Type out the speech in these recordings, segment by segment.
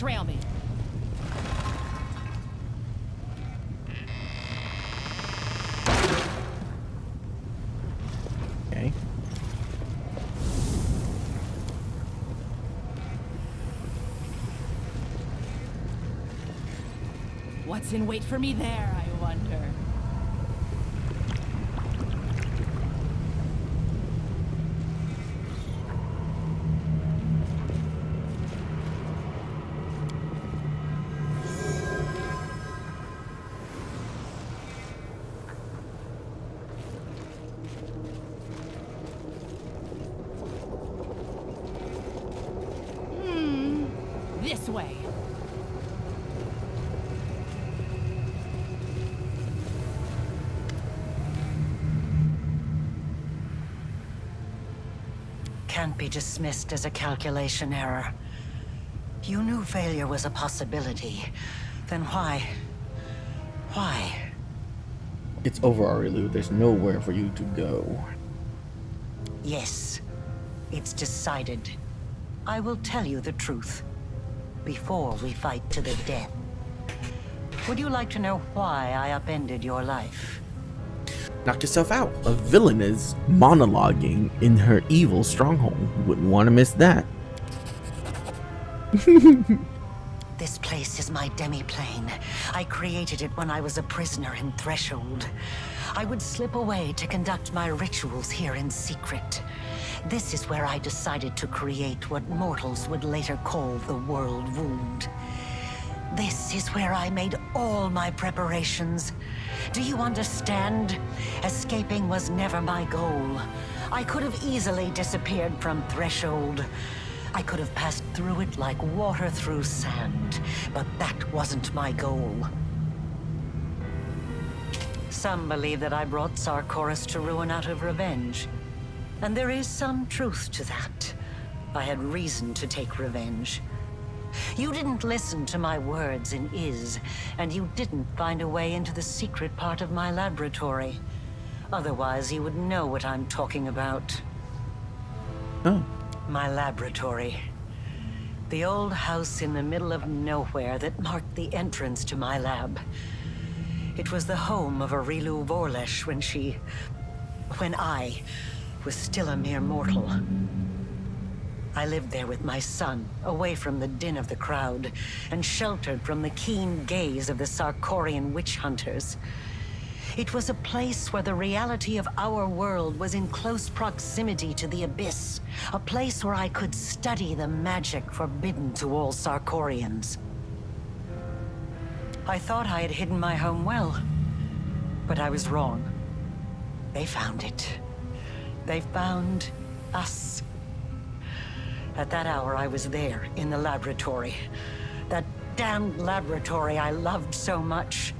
trail me. Okay. What's in wait for me there, I wonder? This way. Can't be dismissed as a calculation error. You knew failure was a possibility. Then why? Why? It's over, Arilu. There's nowhere for you to go. Yes, it's decided. I will tell you the truth before we fight to the death. Would you like to know why I upended your life? Knock yourself out. A villain is monologuing in her evil stronghold. Wouldn't want to miss that. This place is my demi-plane. I created it when I was a prisoner in Threshold. I would slip away to conduct my rituals here in secret. This is where I decided to create what mortals would later call the World Wound. This is where I made all my preparations. Do you understand? Escaping was never my goal. I could have easily disappeared from Threshold. I could have passed through it like water through sand, but that wasn't my goal. Some believe that I brought Sarkoris to ruin out of revenge. And there is some truth to that. I had reason to take revenge. You didn't listen to my words in Iz, and you didn't find a way into the secret part of my laboratory. Otherwise, you would know what I'm talking about. Oh. My laboratory. The old house in the middle of nowhere that marked the entrance to my lab. It was the home of Arilu Vorlesh when I was still a mere mortal. I lived there with my son, away from the din of the crowd, and sheltered from the keen gaze of the Sarkorian witch hunters. It was a place where the reality of our world was in close proximity to the abyss, a place where I could study the magic forbidden to all Sarkorians. I thought I had hidden my home well, but I was wrong. They found it. They found us. At that hour, I was there, in the laboratory. That damned laboratory I loved so much.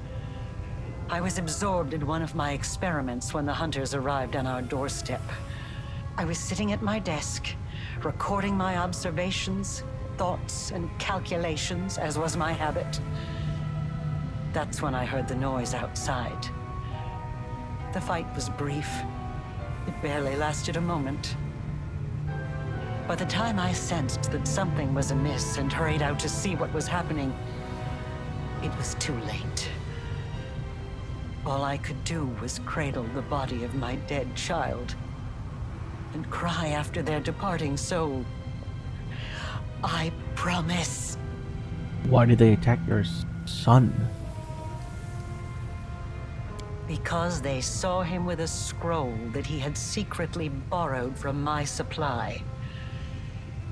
I was absorbed in one of my experiments when the hunters arrived on our doorstep. I was sitting at my desk, recording my observations, thoughts, and calculations, as was my habit. That's when I heard the noise outside. The fight was brief. It barely lasted a moment. By the time I sensed that something was amiss and hurried out to see what was happening, it was too late. All I could do was cradle the body of my dead child and cry after their departing soul. I promise. Why did they attack your son? Because they saw him with a scroll that he had secretly borrowed from my supply.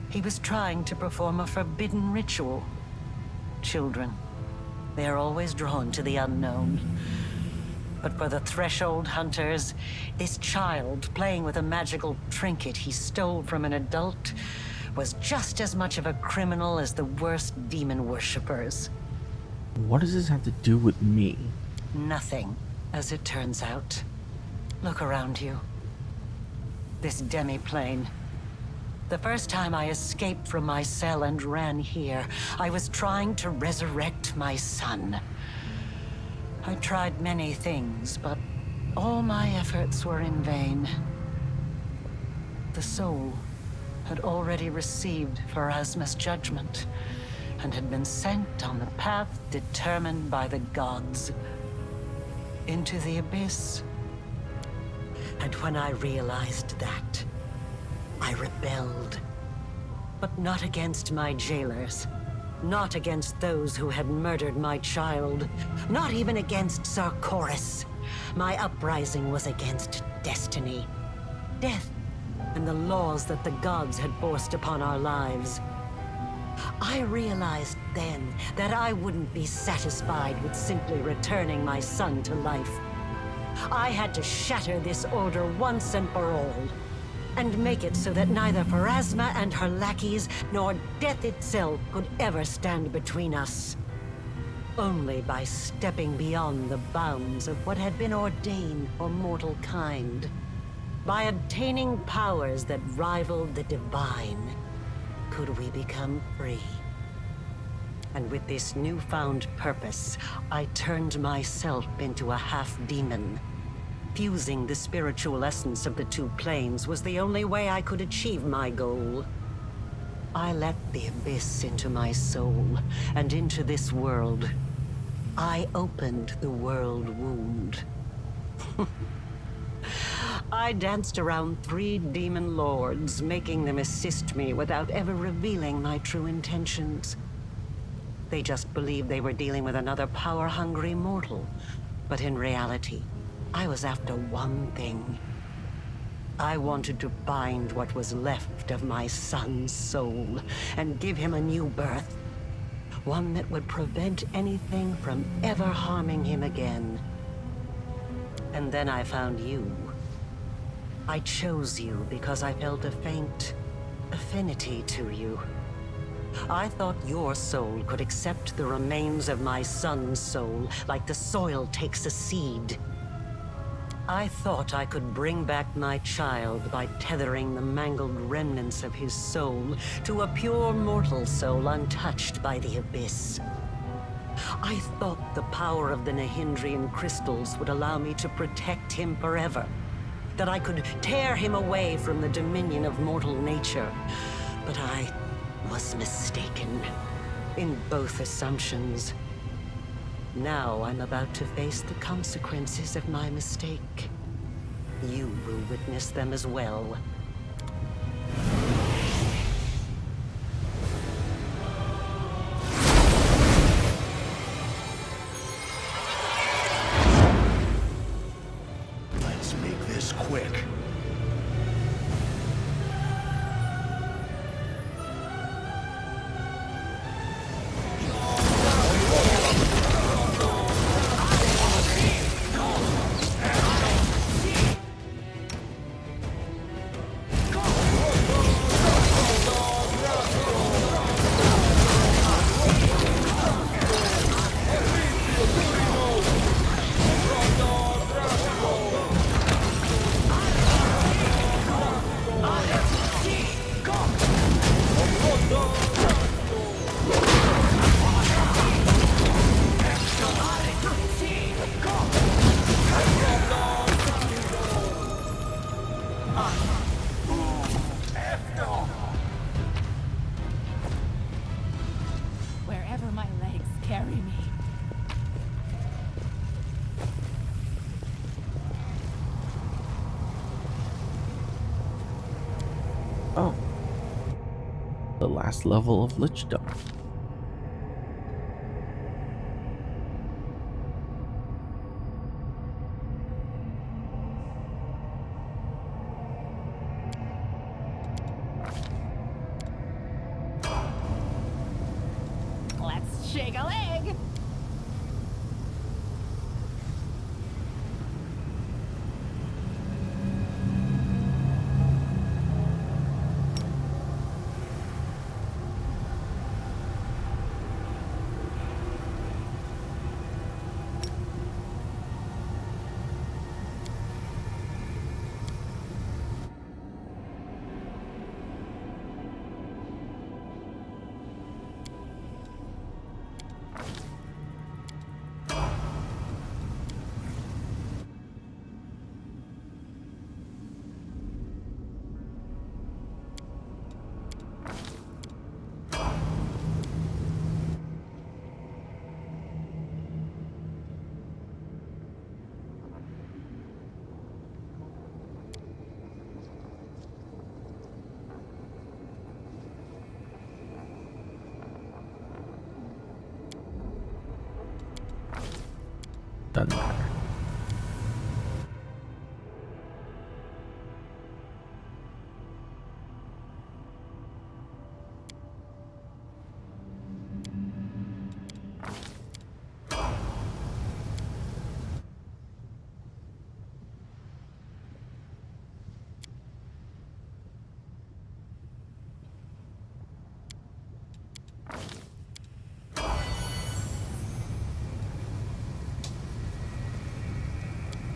He was trying to perform a forbidden ritual. Children, they are always drawn to the unknown. But for the Threshold hunters, this child playing with a magical trinket he stole from an adult was just as much of a criminal as the worst demon worshippers. What does this have to do with me? Nothing, as it turns out. Look around you. This demi-plane. The first time I escaped from my cell and ran here, I was trying to resurrect my son. I tried many things, but all my efforts were in vain. The soul had already received Pharasma's judgment, and had been sent on the path determined by the gods. Into the abyss. And when I realized that, I rebelled. But not against my jailers. Not against those who had murdered my child. Not even against Sarkoris. My uprising was against destiny. Death, and the laws that the gods had forced upon our lives. I realized then that I wouldn't be satisfied with simply returning my son to life. I had to shatter this order once and for all, and make it so that neither Pharasma and her lackeys, nor death itself could ever stand between us. Only by stepping beyond the bounds of what had been ordained for mortal kind, by obtaining powers that rivaled the divine, could we become free. And with this newfound purpose, I turned myself into a half-demon. Fusing the spiritual essence of the two planes was the only way I could achieve my goal. I let the abyss into my soul, and into this world. I opened the world wound. I danced around 3 demon lords, making them assist me without ever revealing my true intentions. They just believed they were dealing with another power-hungry mortal. But in reality, I was after one thing. I wanted to find what was left of my son's soul and give him a new birth. One that would prevent anything from ever harming him again. And then I found you. I chose you because I felt a faint affinity to you. I thought your soul could accept the remains of my son's soul, like the soil takes a seed. I thought I could bring back my child by tethering the mangled remnants of his soul to a pure mortal soul untouched by the abyss. I thought the power of the Nahindrian crystals would allow me to protect him forever. That I could tear him away from the dominion of mortal nature. But I was mistaken in both assumptions. Now I'm about to face the consequences of my mistake. You will witness them as well. Let's make this quick. Wherever my legs carry me. Oh. The last level of Lichdom. Let's shake a leg. Doesn't matter.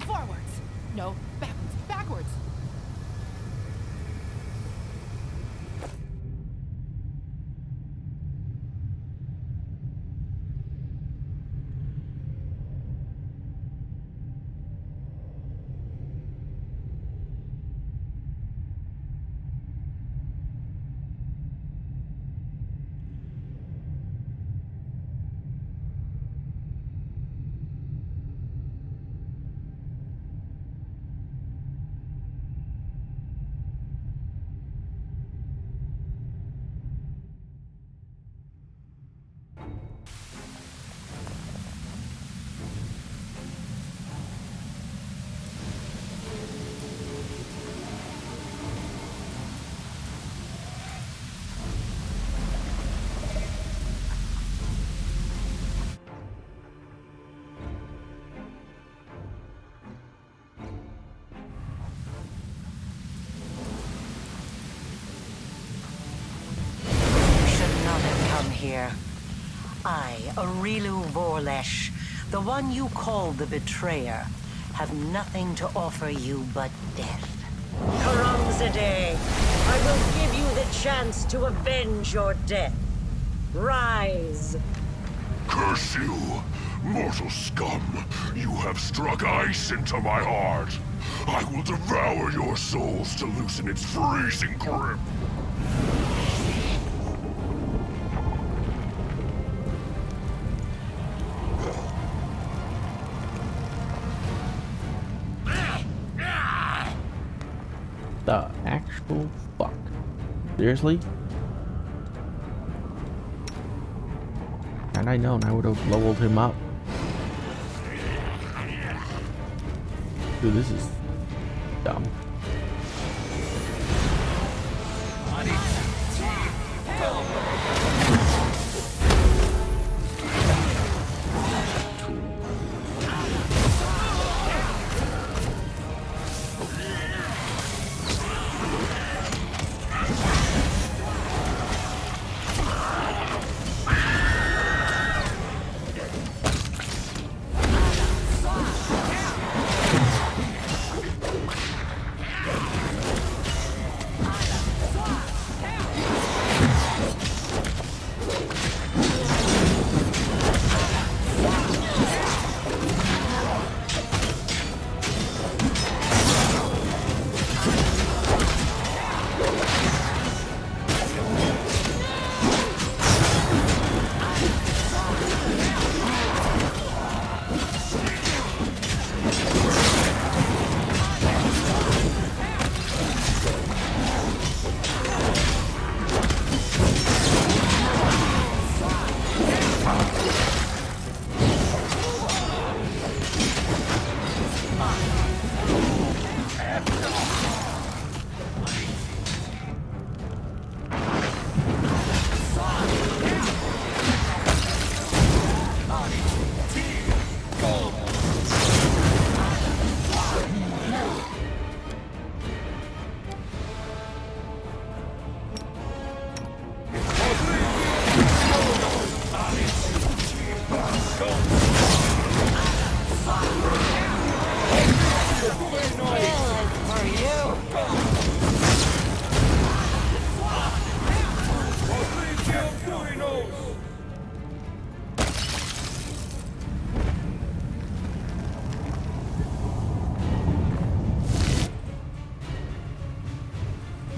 Forwards. No, backwards. Backwards. Here. I, Arilu Vorlesh, the one you call the Betrayer, have nothing to offer you but death. Karamzadeh, I will give you the chance to avenge your death. Rise. Curse you, mortal scum! You have struck ice into my heart. I will devour your souls to loosen its freezing grip. The actual fuck? Seriously? Had I known, I would have leveled him up. Dude, this is dumb.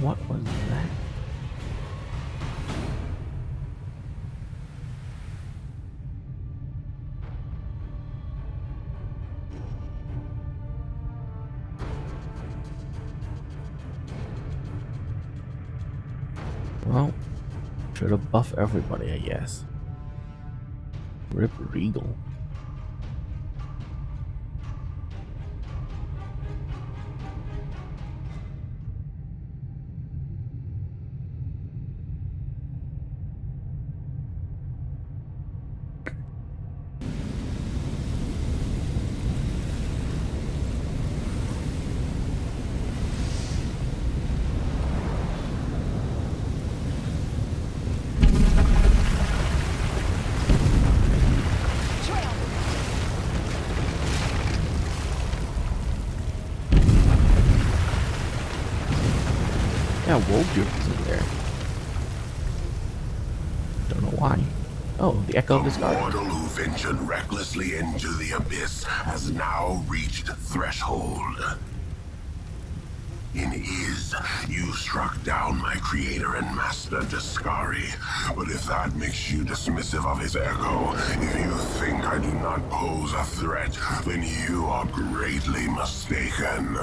What was that? Well, should have buffed everybody, I guess. Rip Regal. that Wolfdrift was in there. Don't know why. Oh, the Echo of the The Scar. mortal who ventured recklessly into the abyss has now reached threshold. In Iz, you struck down my creator and master, Discari. But if that makes you dismissive of his echo, if you think I do not pose a threat, then you are greatly mistaken.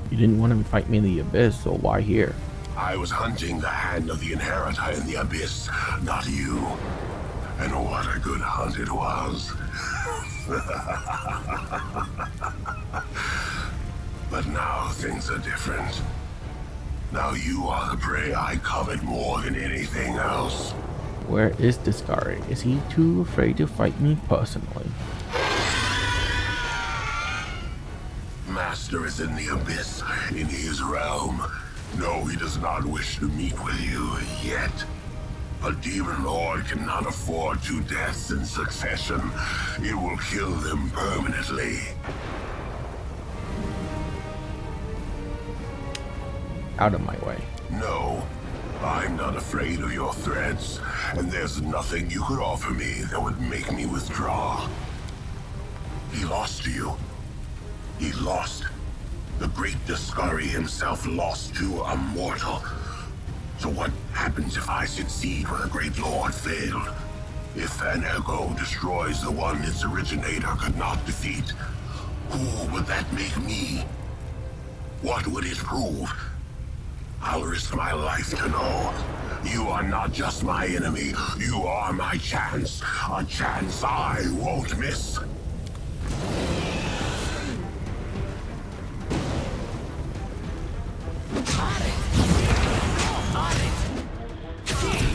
You didn't want to fight me in the Abyss, so why here? I was hunting the hand of the inheritor in the abyss, not you. And what a good hunt it was. But now things are different. Now you are the prey I covet more than anything else. Where is Discari? Is he too afraid to fight me personally? Master is in the abyss, in his realm. No, he does not wish to meet with you yet. A demon lord cannot afford 2 deaths in succession. It will kill them permanently. Out of my way. No, I'm not afraid of your threats, and there's nothing you could offer me that would make me withdraw. He lost to you. He lost. The great Discari himself lost to a mortal. So what happens if I succeed where the great lord failed? If an echo destroys the one its originator could not defeat, who would that make me? What would it prove? I'll risk my life to know. You are not just my enemy, you are my chance. A chance I won't miss.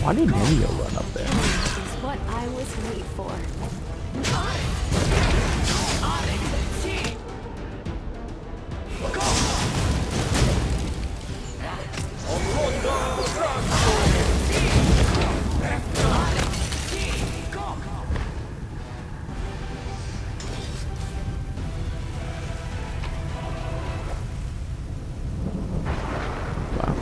Why did Neo run up there? Is what I was made for. Wow.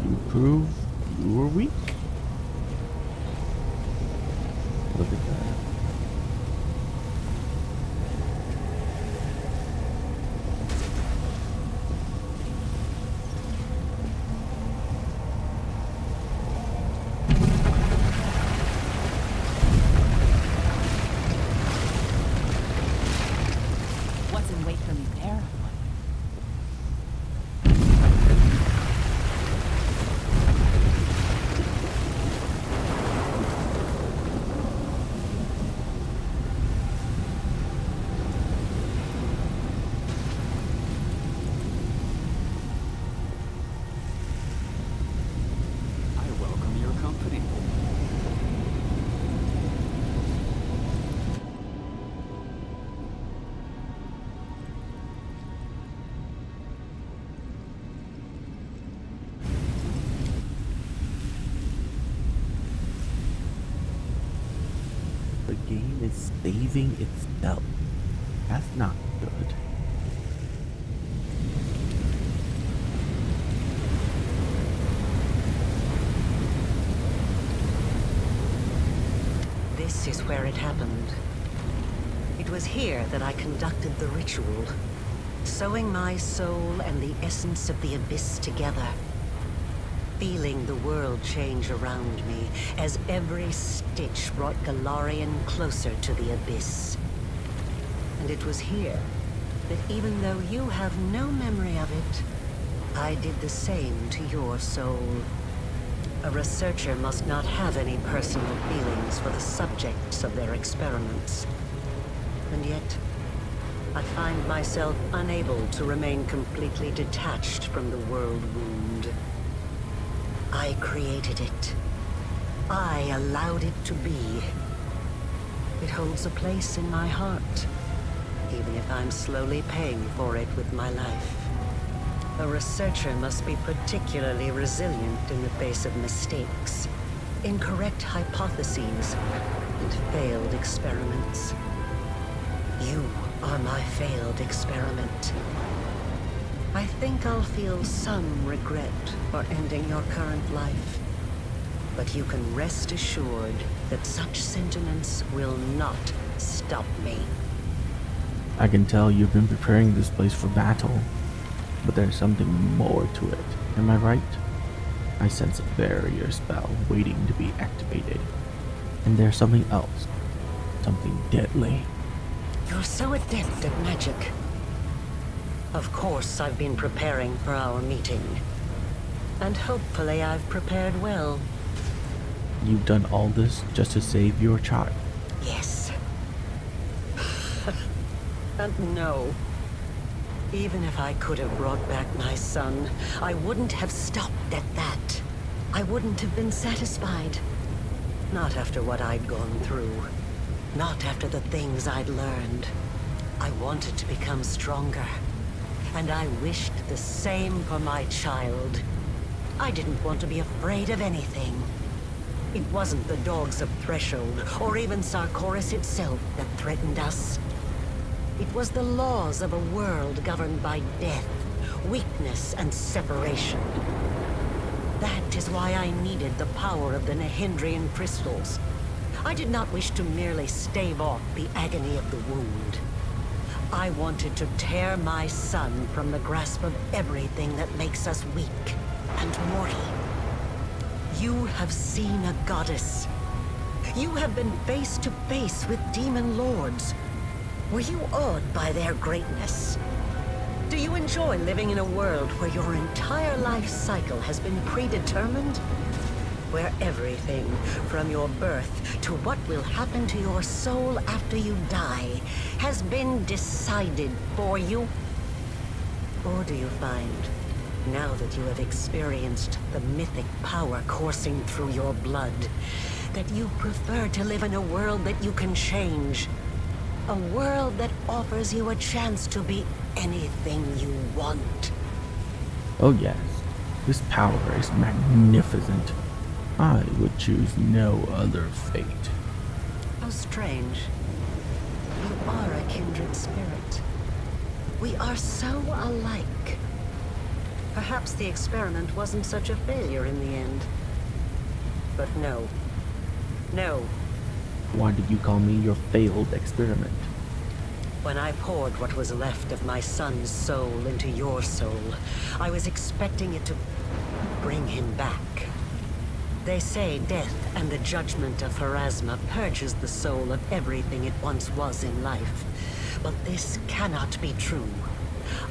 You prove you were weak. Look at that. What's in wait for me there? I welcome your company. The game is saving itself. That's not good. This is where it happened. It was here that I conducted the ritual, sewing my soul and the essence of the abyss together. Feeling the world change around me as every stitch brought Galarian closer to the abyss. And it was here that even though you have no memory of it, I did the same to your soul. A researcher must not have any personal feelings for the subjects of their experiments. And yet, I find myself unable to remain completely detached from the world wound. I created it. I allowed it to be. It holds a place in my heart, even if I'm slowly paying for it with my life. A researcher must be particularly resilient in the face of mistakes, incorrect hypotheses, and failed experiments. You are my failed experiment. I think I'll feel some regret for ending your current life. But you can rest assured that such sentiments will not stop me. I can tell you've been preparing this place for battle, but there's something more to it. Am I right? I sense a barrier spell waiting to be activated. And there's something else. Something deadly. You're so adept at magic. Of course, I've been preparing for our meeting. And hopefully I've prepared well. You've done all this just to save your child. Yes. And no. Even if I could have brought back my son, I wouldn't have stopped at that. I wouldn't have been satisfied. Not after what I'd gone through. Not after the things I'd learned. I wanted to become stronger. And I wished the same for my child. I didn't want to be afraid of anything. It wasn't the dogs of Threshold, or even Sarkoris itself, that threatened us. It was the laws of a world governed by death, weakness, and separation. That is why I needed the power of the Nehindrian crystals. I did not wish to merely stave off the agony of the wound. I wanted to tear my son from the grasp of everything that makes us weak and mortal. You have seen a goddess. You have been face to face with demon lords. Were you awed by their greatness? Do you enjoy living in a world where your entire life cycle has been predetermined? Where everything, from your birth to what will happen to your soul after you die, has been decided for you? Or do you find, now that you have experienced the mythic power coursing through your blood, that you prefer to live in a world that you can change? A world that offers you a chance to be anything you want. Oh yes, this power is magnificent. I would choose no other fate. How strange. You are a kindred spirit. We are so alike. Perhaps the experiment wasn't such a failure in the end. But no. No. Why did you call me your failed experiment? When I poured what was left of my son's soul into your soul, I was expecting it to bring him back. They say death and the judgment of Pharasma purges the soul of everything it once was in life. But this cannot be true.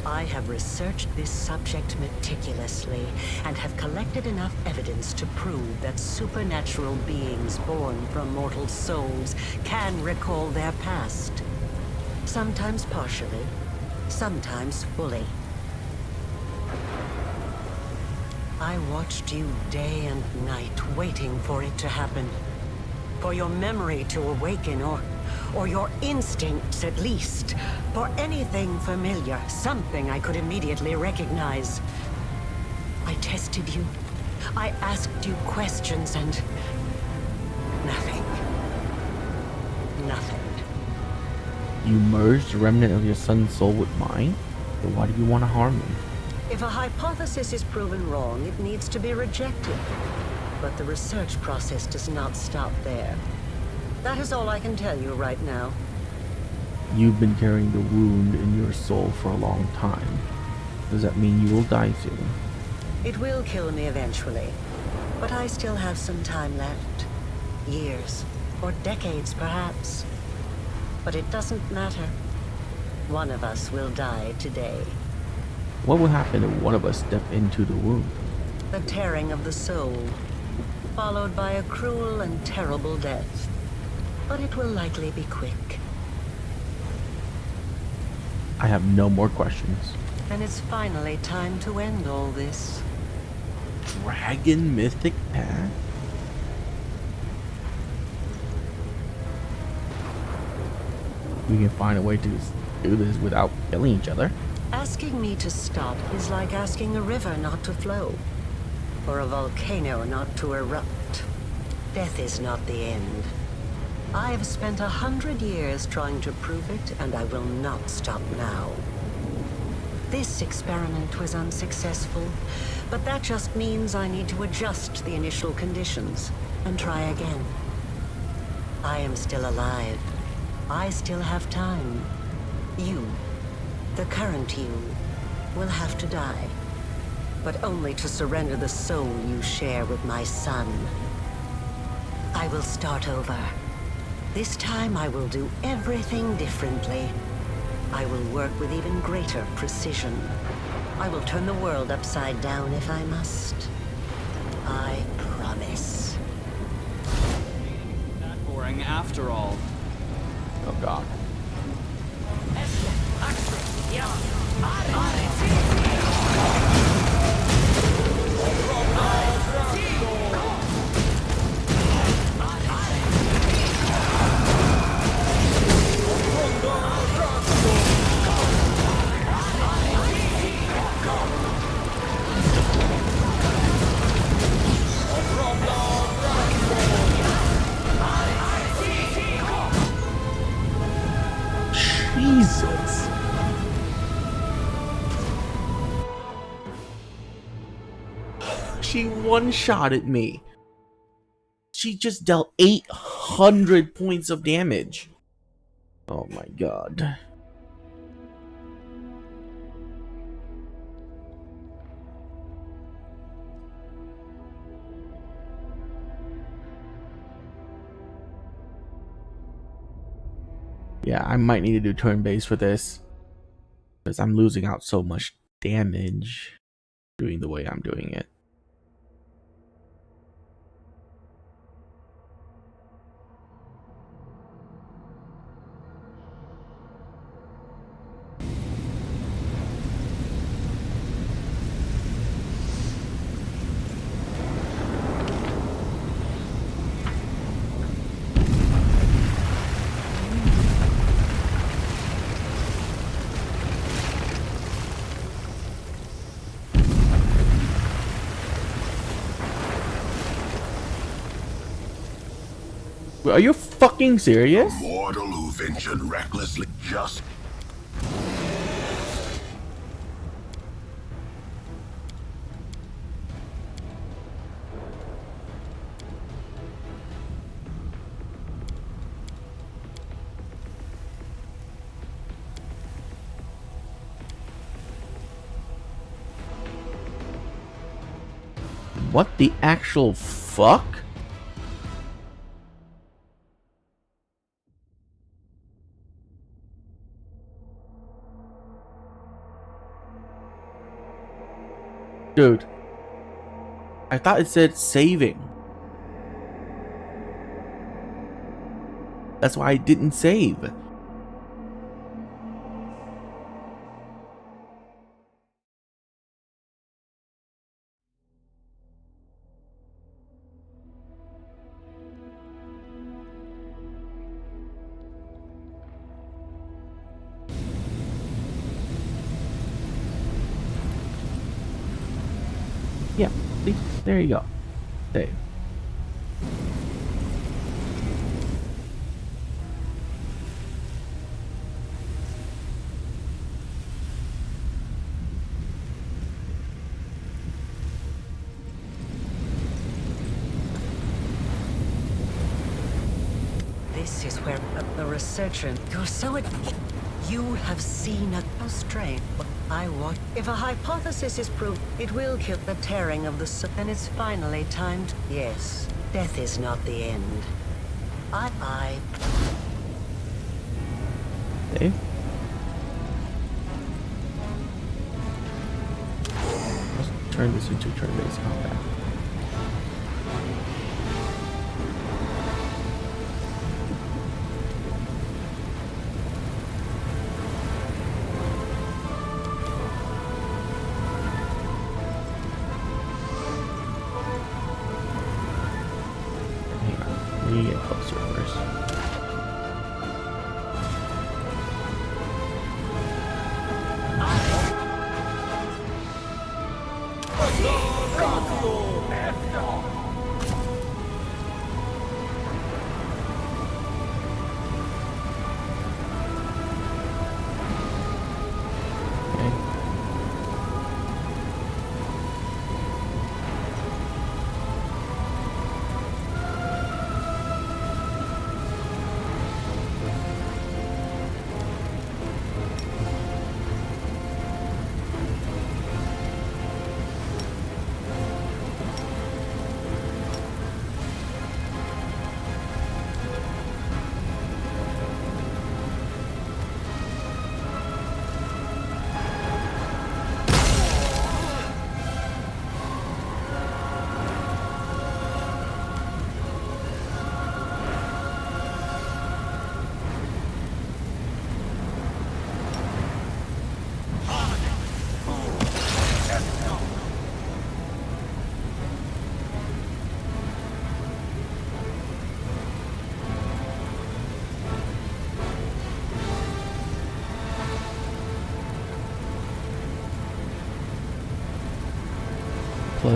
I have researched this subject meticulously and have collected enough evidence to prove that supernatural beings born from mortal souls can recall their past. Sometimes partially, sometimes fully. I watched you day and night, waiting for it to happen. For your memory to awaken, or your instincts at least. For anything familiar, something I could immediately recognize. I tested you. I asked you questions and... nothing. Nothing. You merged the remnant of your son's soul with mine? Then why do you want to harm me? If a hypothesis is proven wrong, it needs to be rejected. But the research process does not stop there. That is all I can tell you right now. You've been carrying the wound in your soul for a long time. Does that mean you will die soon? It will kill me eventually. But I still have some time left. Years, or decades perhaps. But it doesn't matter. One of us will die today. What will happen if one of us step into the wound? The tearing of the soul, followed by a cruel and terrible death. But it will likely be quick. I have no more questions. And it's finally time to end all this. Dragon Mythic Path? We can find a way to do this without killing each other. Asking me to stop is like asking a river not to flow, or a volcano not to erupt. Death is not the end. I have spent 100 years trying to prove it, and I will not stop now. This experiment was unsuccessful, but that just means I need to adjust the initial conditions and try again. I am still alive. I still have time. You, the current you, will have to die, but only to surrender the soul you share with my son. I will start over. This time I will do everything differently. I will work with even greater precision. I will turn the world upside down if I must. I promise. That boring after all. Oh god. Jesus. She one-shotted me. She just dealt 800 points of damage. Oh my god. Yeah, I might need to do turn-based for this, because I'm losing out so much damage doing the way I'm doing it. Are you fucking serious? A mortal who ventured recklessly just... What the actual fuck? Dude, I thought it said saving. That's why I didn't save. Yeah, see? There you go. Save. This is where a researcher... You're so... You have seen a strain. I watch. If a hypothesis is proved, it will kill the tearing of the soul. And it's finally time to... Yes, death is not the end. I... Save. Let's turn this into turn-based combat. Let me get closer first. Okay.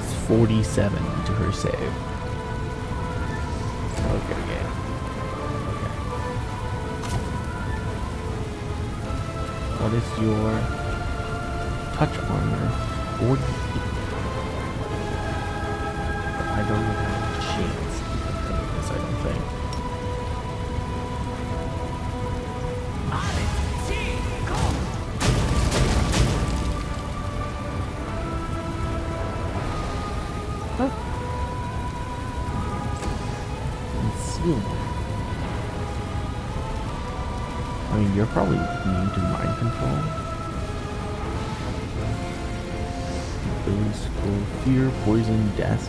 Plus 47 to her save. Okay, game. Okay. What is your touch armor? 48. But I don't even have a chance of this, I don't think. I mean, you're probably immune to mind control. Ability score fear, poison, death.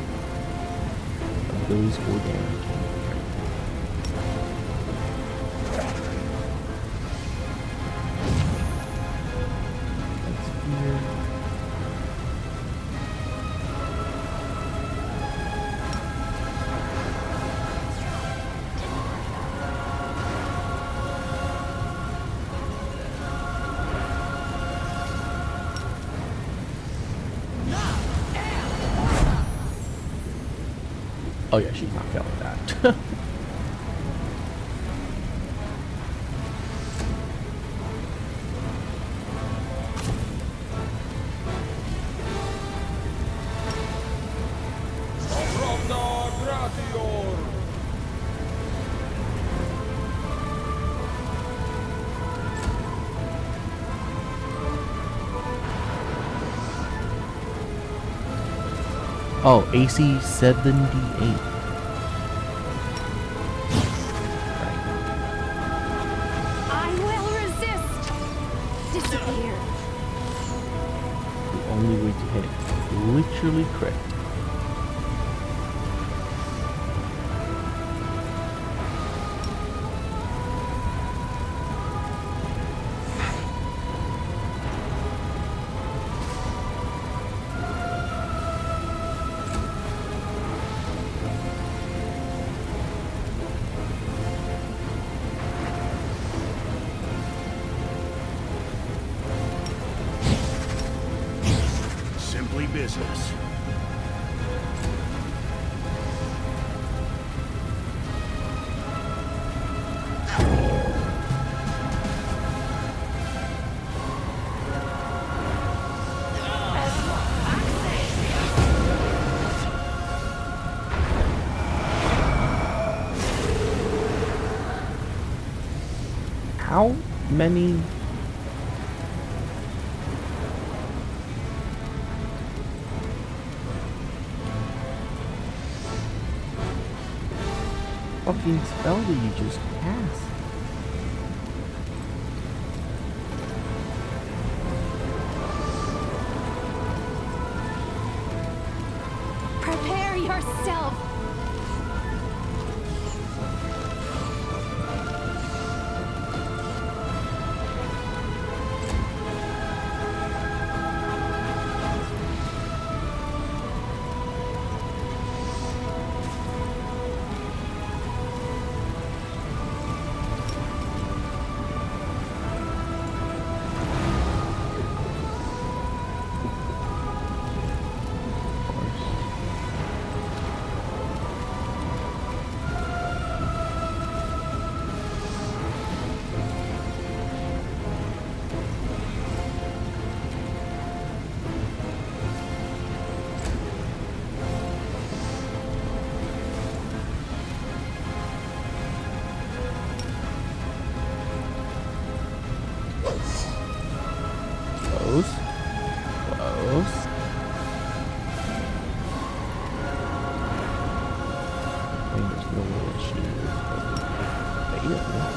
Ability score damage. That's fear. Oh yeah, she's not failing that. Oh, AC 78. I will resist. Disappear. The only way to hit it. Literally crit. Simply business. How many fucking spell did you just cast? Prepare yourself. Close. Close. I mean, there's no way that she is fatal.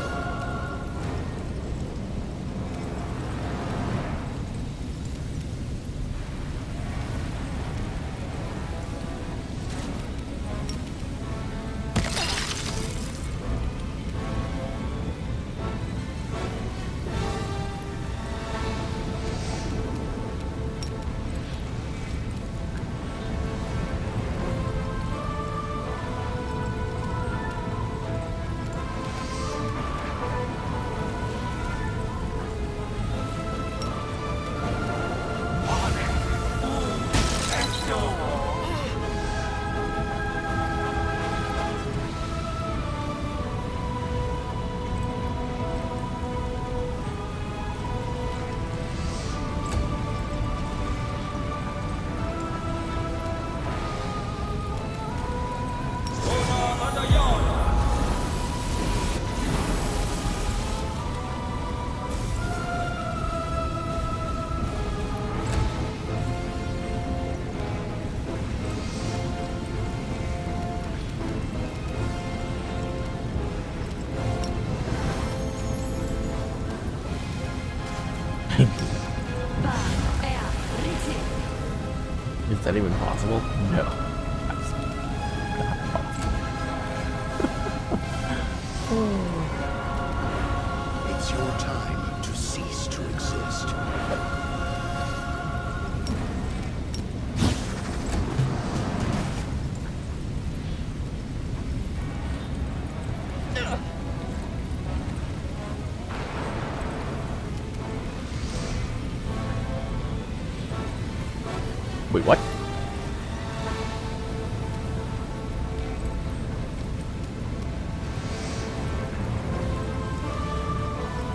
that even possible? No. That's not possible. It's your time to cease to exist. Wait, what?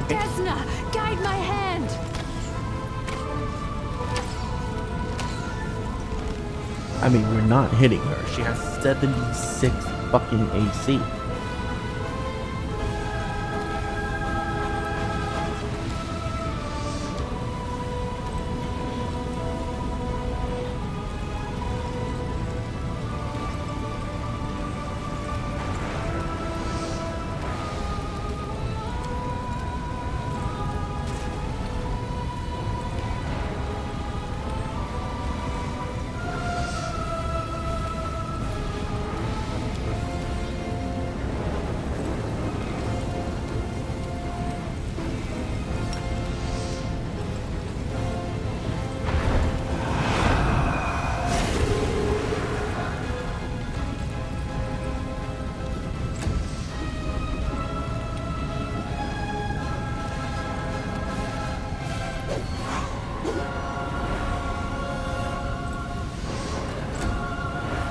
Desna, guide my hand! I mean, we're not hitting her. She has 76 fucking AC.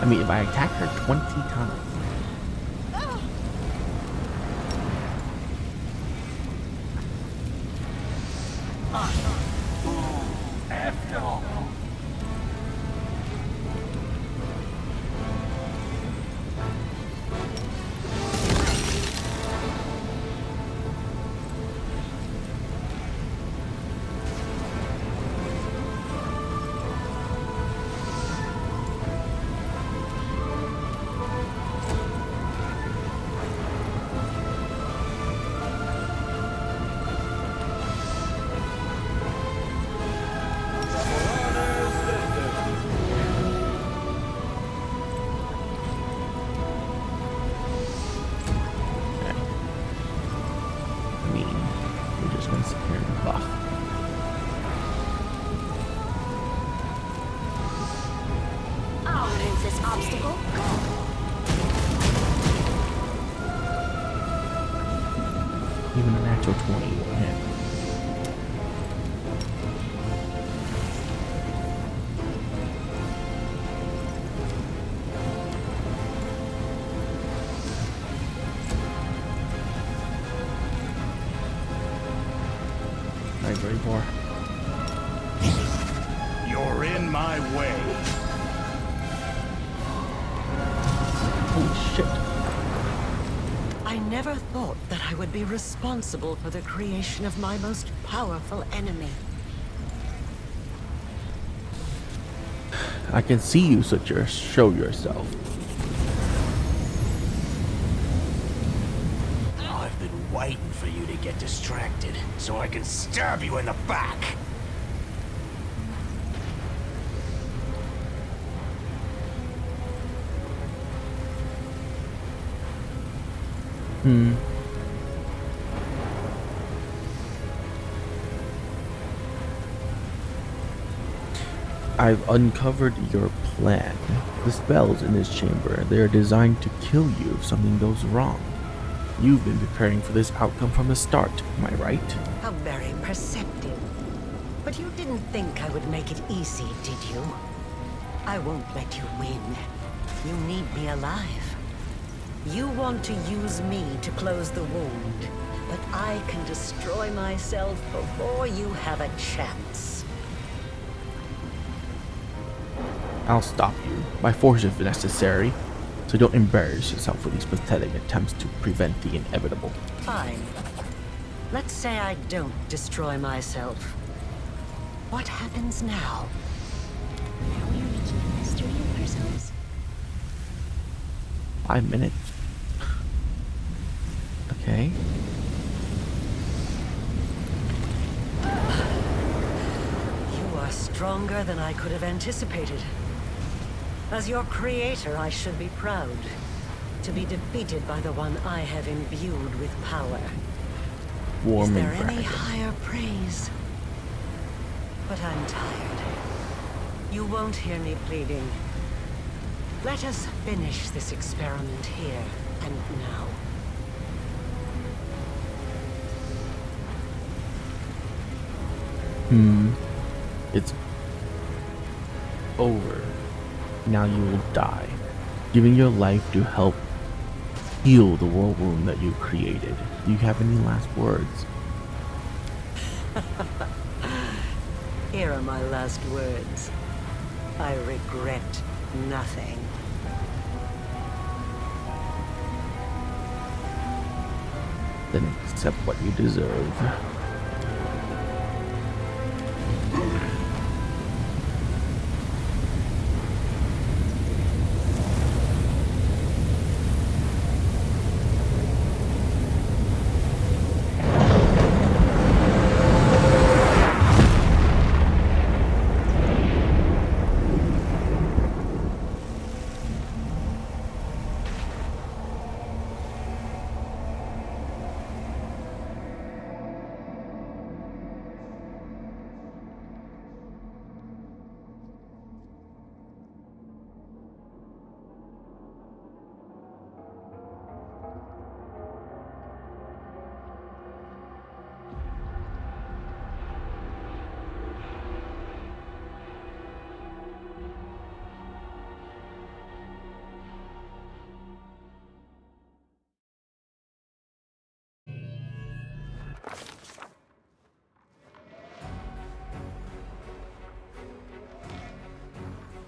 I mean, if I attack her 20 times. Even a natural 20 will hit. Alright, ready for. You're in my way. Holy shit. I never thought that I would be responsible for the creation of my most powerful enemy. I can see you, so show yourself. I've been waiting for you to get distracted, so I can stab you in the back. I've uncovered your plan. The spells in this chamber, they are designed to kill you if something goes wrong. You've been preparing for this outcome from the start, am I right? How very perceptive. But you didn't think I would make it easy, did you? I won't let you win. You need me alive. You want to use me to close the wound, but I can destroy myself before you have a chance. I'll stop you, by force if necessary, so don't embarrass yourself with these pathetic attempts to prevent the inevitable. Fine. Let's say I don't destroy myself. What happens now? Are we making a mystery of ourselves? 5 minutes. Okay. You are stronger than I could have anticipated. As your creator, I should be proud to be defeated by the one I have imbued with power. Warm Is there and any bragging. higher praise? But I'm tired. You won't hear me pleading. Let us finish this experiment here and now. It's over. Now you will die, giving your life to help heal the world wound that you created. Do you have any last words? Here are my last words. I regret nothing. Then accept what you deserve.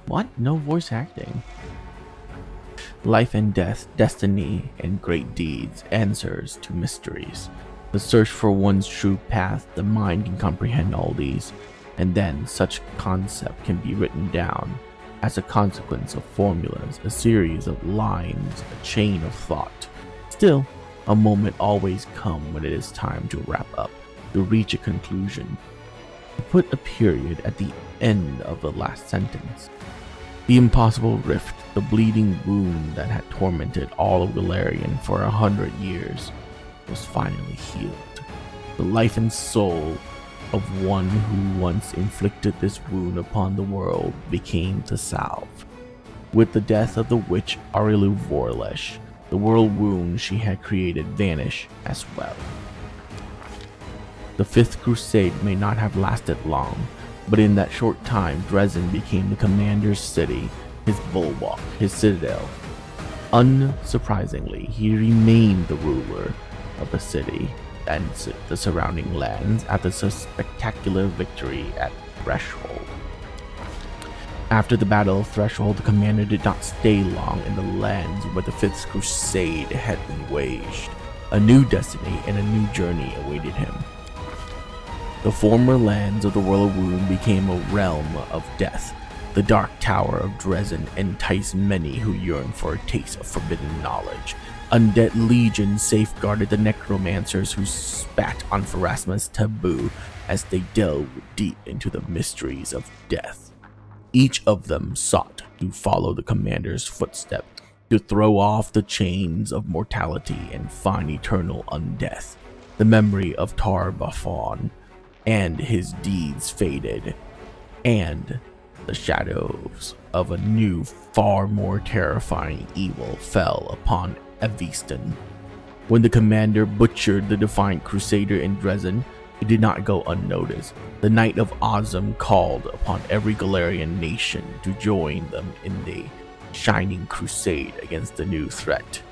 What? No voice acting. Life and death, destiny and great deeds, answers to mysteries. The search for one's true path, the mind can comprehend all these, and then such concept can be written down as a consequence of formulas, a series of lines, a chain of thought. Still, a moment always comes when it is time to wrap up, to reach a conclusion, to put a period at the end of the last sentence. The impossible rift, the bleeding wound that had tormented all of Galarian for 100 years, was finally healed. The life and soul of one who once inflicted this wound upon the world became the salve. With the death of the witch Arilu Vorlesh, the world wound she had created vanished as well. The Fifth Crusade may not have lasted long, but in that short time, Dresden became the commander's city, his bulwark, his citadel. Unsurprisingly, he remained the ruler of the city and the surrounding lands after the spectacular victory at Threshold. After the Battle of Threshold, the commander did not stay long in the lands where the Fifth Crusade had been waged. A new destiny and a new journey awaited him. The former lands of the World Wound became a realm of death. The Dark Tower of Dresden enticed many who yearned for a taste of forbidden knowledge. Undead legions safeguarded the necromancers who spat on Pharasma's taboo as they delved deep into the mysteries of death. Each of them sought to follow the commander's footsteps, to throw off the chains of mortality and find eternal undeath. The memory of Tar Baphon and his deeds faded, and the shadows of a new, far more terrifying evil fell upon Eviston. When the commander butchered the defiant crusader in Dresden, it did not go unnoticed. The Knight of Ozum called upon every Galarian nation to join them in the shining crusade against the new threat.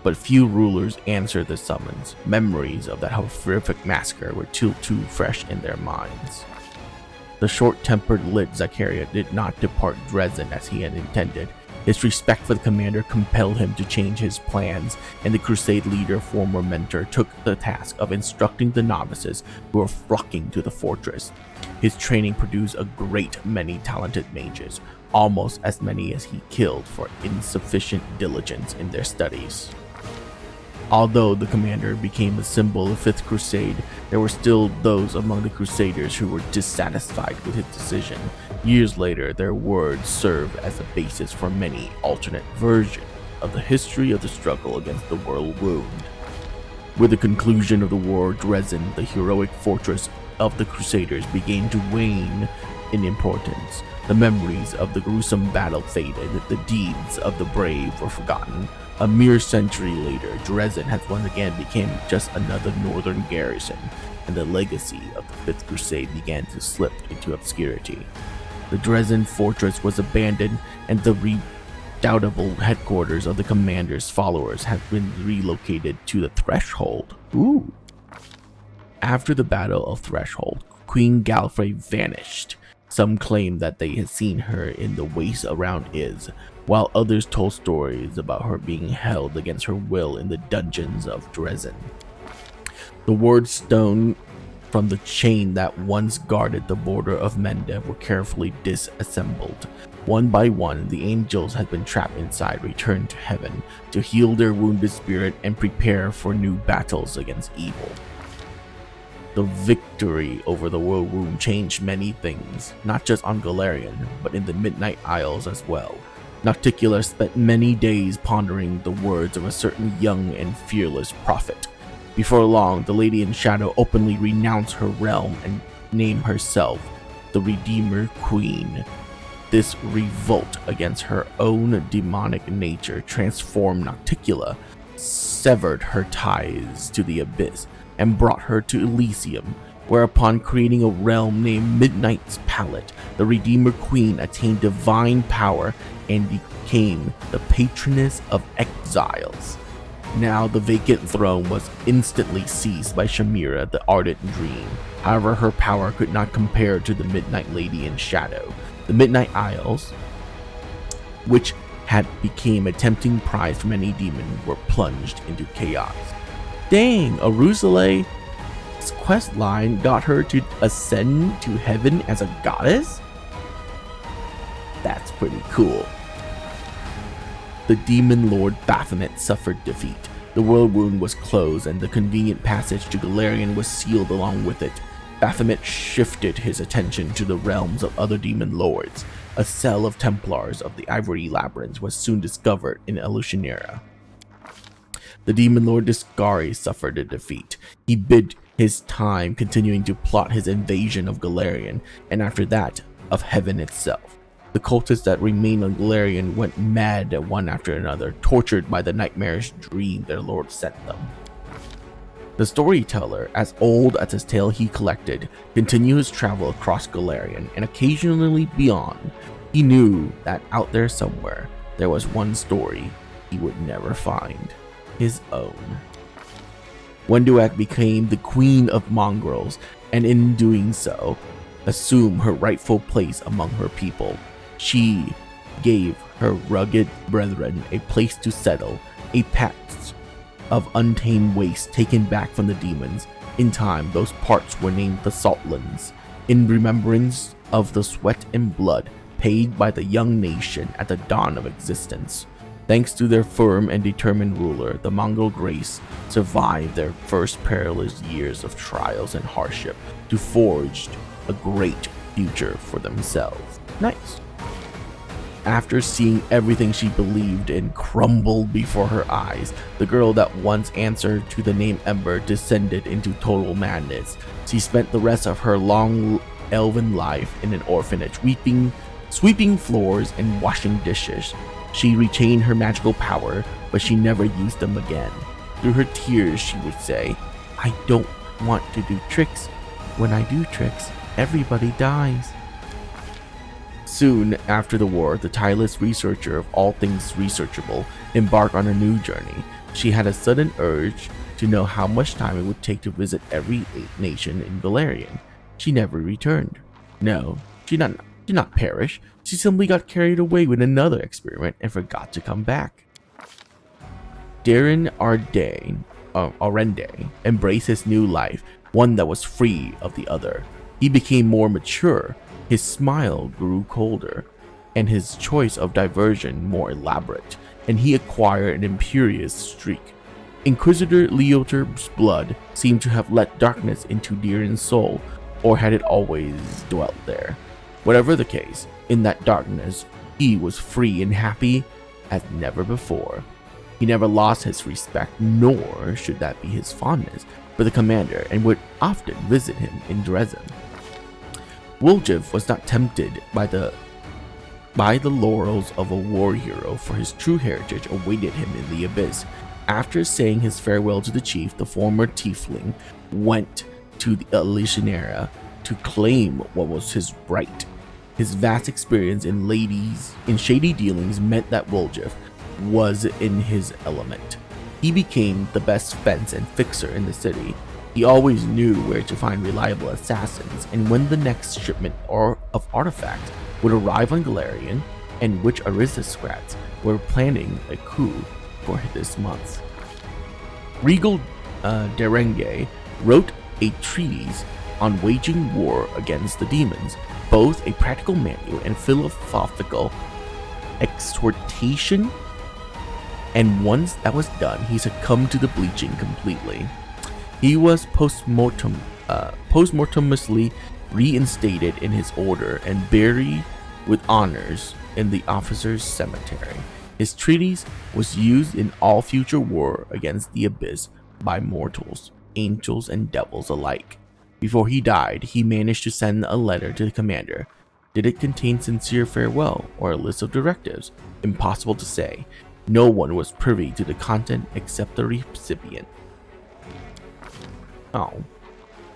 But few rulers answered the summons. Memories of that horrific massacre were too fresh in their minds. The short-tempered Lit Zacharia did not depart Dresden as he had intended. His respect for the commander compelled him to change his plans, and the crusade leader, former mentor, took the task of instructing the novices who were flocking to the fortress. His training produced a great many talented mages, almost as many as he killed for insufficient diligence in their studies. Although the commander became a symbol of Fifth Crusade, there were still those among the Crusaders who were dissatisfied with his decision. Years later, their words served as a basis for many alternate versions of the history of the struggle against the World Wound. With the conclusion of the war, Dresden, the heroic fortress of the Crusaders, began to wane in importance. The memories of the gruesome battle faded, the deeds of the brave were forgotten. A mere century later, Dresden has once again become just another northern garrison, and the legacy of the Fifth Crusade began to slip into obscurity. The Dresden fortress was abandoned, and the redoubtable headquarters of the commander's followers have been relocated to the Threshold. Ooh. After the Battle of Threshold, Queen Galfrey vanished. Some claim that they had seen her in the wastes around Iz, while others told stories about her being held against her will in the dungeons of Dresden. The ward stone from the chain that once guarded the border of Mendev were carefully disassembled. One by one, the angels had been trapped inside returned to heaven to heal their wounded spirit and prepare for new battles against evil. The victory over the World Wound changed many things, not just on Golarion, but in the Midnight Isles as well. Nocticula spent many days pondering the words of a certain young and fearless prophet. Before long, the Lady in Shadow openly renounced her realm and named herself the Redeemer Queen. This revolt against her own demonic nature transformed Nocticula, severed her ties to the Abyss, and brought her to Elysium, where upon creating a realm named Midnight's Palette, the Redeemer Queen attained divine power and became the patroness of exiles. Now the vacant throne was instantly seized by Shamira, the Ardent Dream. However, her power could not compare to the Midnight Lady in Shadow. The Midnight Isles, which had become a tempting prize for many demons, were plunged into chaos. Dang, Aruzale's quest line got her to ascend to heaven as a goddess? That's pretty cool. The demon lord Baphomet suffered defeat. The World Wound was closed and the convenient passage to Golarion was sealed along with it. Baphomet shifted his attention to the realms of other demon lords. A cell of Templars of the Ivory Labyrinth was soon discovered in Elutionera. The demon lord Discari suffered a defeat. He bid his time continuing to plot his invasion of Golarion, and after that, of heaven itself. The cultists that remained on Golarion went mad one after another, tortured by the nightmarish dream their lord sent them. The storyteller, as old as his tale he collected, continued his travel across Golarion and occasionally beyond. He knew that out there somewhere, there was one story he would never find. His own. Wenduak became the queen of mongrels, and in doing so, assumed her rightful place among her people. She gave her rugged brethren a place to settle, a patch of untamed waste taken back from the demons. In time, those parts were named the Saltlands, in remembrance of the sweat and blood paid by the young nation at the dawn of existence. Thanks to their firm and determined ruler, the Mongol race survived their first perilous years of trials and hardship to forge a great future for themselves. Nice. After seeing everything she believed in crumble before her eyes, the girl that once answered to the name Ember descended into total madness. She spent the rest of her long elven life in an orphanage, sweeping floors and washing dishes. She retained her magical power, but she never used them again. Through her tears, she would say, "I don't want to do tricks. When I do tricks, everybody dies." Soon after the war, the tireless researcher of all things researchable embarked on a new journey. She had a sudden urge to know how much time it would take to visit every nation in Golarion. She never returned. No, she did not perish. She simply got carried away with another experiment and forgot to come back. Darren Arende embraced his new life, one that was free of the other. He became more mature, his smile grew colder, and his choice of diversion more elaborate, and he acquired an imperious streak. Inquisitor Leoter's blood seemed to have let darkness into Dieren's soul, or had it always dwelt there? Whatever the case, in that darkness, he was free and happy as never before. He never lost his respect, nor should that be his fondness for the commander, and would often visit him in Dresden. Woljif was not tempted by the laurels of a war hero, for his true heritage awaited him in the abyss. After saying his farewell to the chief, the former tiefling went to the Elysianera to claim what was his right. His vast experience in shady dealings meant that Woljif was in his element. He became the best fence and fixer in the city. He always knew where to find reliable assassins, and when the next shipment of artifacts would arrive on Galarian, and which aristocrats were planning a coup for this month. Regal Derenge wrote a treatise on waging war against the demons, both a practical manual and philosophical exhortation, and once that was done, he succumbed to the bleaching completely. He was postmortemously reinstated in his order and buried with honors in the officers' cemetery. His treatise was used in all future war against the abyss by mortals, angels, and devils alike. Before he died, he managed to send a letter to the commander. Did it contain sincere farewell or a list of directives? Impossible to say. No one was privy to the content except the recipient. Oh.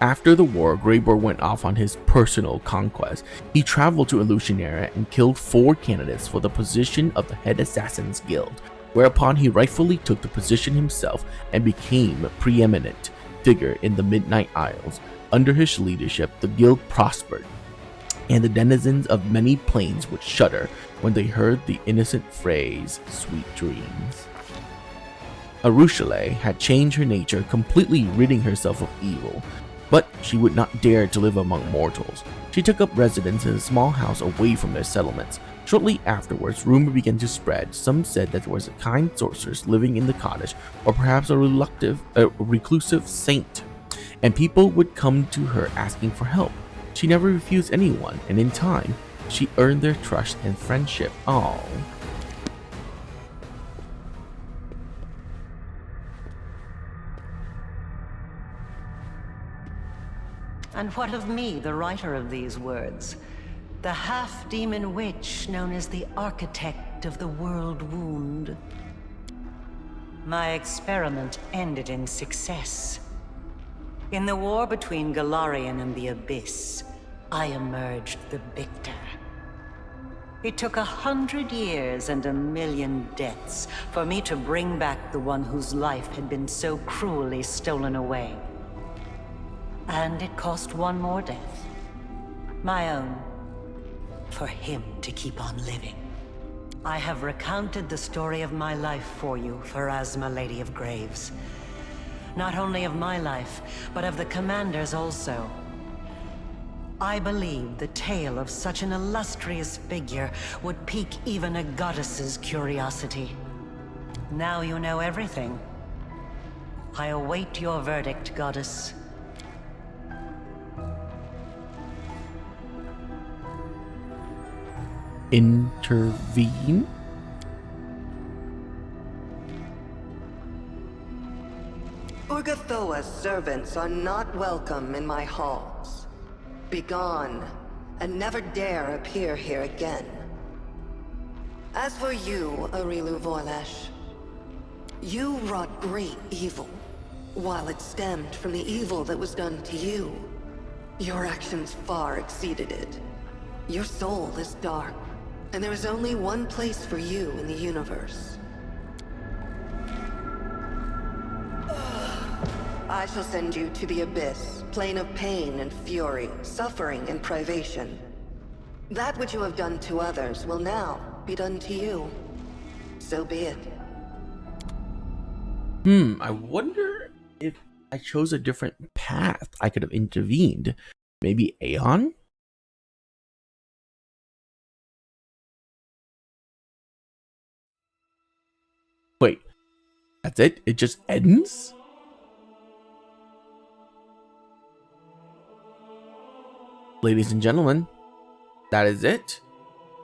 After the war, Greybor went off on his personal conquest. He traveled to Elysianera and killed 4 candidates for the position of the head assassins guild, whereupon he rightfully took the position himself and became a preeminent figure in the Midnight Isles. Under his leadership, the guild prospered, and the denizens of many plains would shudder when they heard the innocent phrase, "sweet dreams." Arushale had changed her nature, completely ridding herself of evil, but she would not dare to live among mortals. She took up residence in a small house away from their settlements. Shortly afterwards, rumor began to spread. Some said that there was a kind sorceress living in the cottage, or perhaps a reclusive saint, and people would come to her asking for help. She never refused anyone, and in time, she earned their trust and friendship. Oh. And what of me, the writer of these words? The half-demon witch known as the architect of the world wound. My experiment ended in success. In the war between Galarian and the Abyss, I emerged the victor. It took 100 years and 1,000,000 deaths for me to bring back the one whose life had been so cruelly stolen away. And it cost one more death. My own. For him to keep on living. I have recounted the story of my life for you, Pharasma, Lady of Graves. Not only of my life, but of the commander's also. I believe the tale of such an illustrious figure would pique even a goddess's curiosity. Now you know everything. I await your verdict, goddess. Intervene? Urgathoa's servants are not welcome in my halls. Begone, and never dare appear here again. As for you, Arilu Vorlesh, you wrought great evil, while it stemmed from the evil that was done to you. Your actions far exceeded it. Your soul is dark, and there is only one place for you in the universe. I shall send you to the Abyss, plane of pain and fury, suffering and privation. That which you have done to others will now be done to you. So be it. I wonder if I chose a different path, I could have intervened. Maybe Aeon? Wait, That's it? It just ends? Ladies and gentlemen, that is it.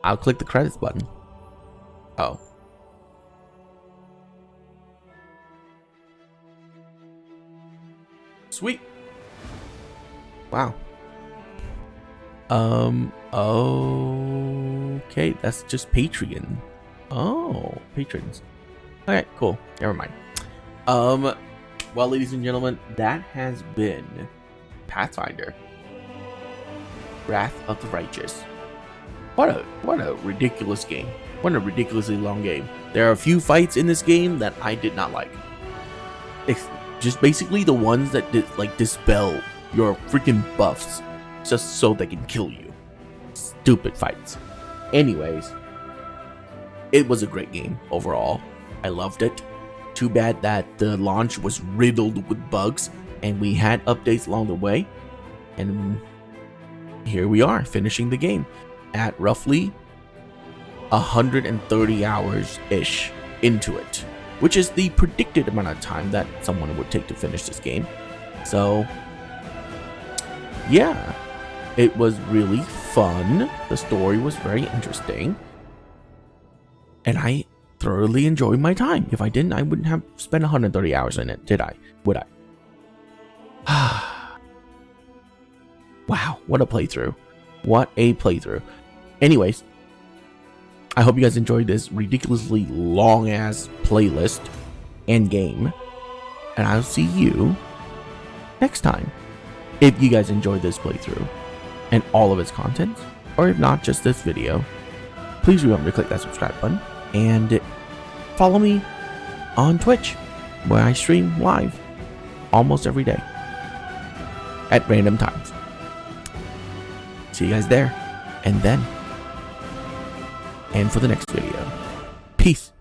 I'll click the credits button. Oh. Sweet. Wow. Okay, that's just Patreon. Oh, patrons. Okay, cool. Never mind. Well, ladies and gentlemen, that has been Pathfinder, Wrath of the Righteous. What a ridiculous game. What a ridiculously long game. There are a few fights in this game that I did not like. It's just basically the ones that dispel your freaking buffs just so they can kill you. Stupid fights. Anyways, it was a great game overall. I loved it. Too bad that the launch was riddled with bugs and we had updates along the way. And here we are finishing the game at roughly 130 hours-ish into it, which is the predicted amount of time that someone would take to finish this game. So yeah, it was really fun. The story was very interesting, and I thoroughly enjoyed my time. If I didn't, I wouldn't have spent 130 hours in it, did I? Would I? Wow, what a playthrough. What a playthrough. Anyways, I hope you guys enjoyed this ridiculously long ass playlist and game, and I'll see you next time. If you guys enjoyed this playthrough and all of its contents, or if not, just this video, please remember to click that subscribe button and follow me on Twitch, where I stream live almost every day at random times. See you guys there, and then, and for the next video. Peace.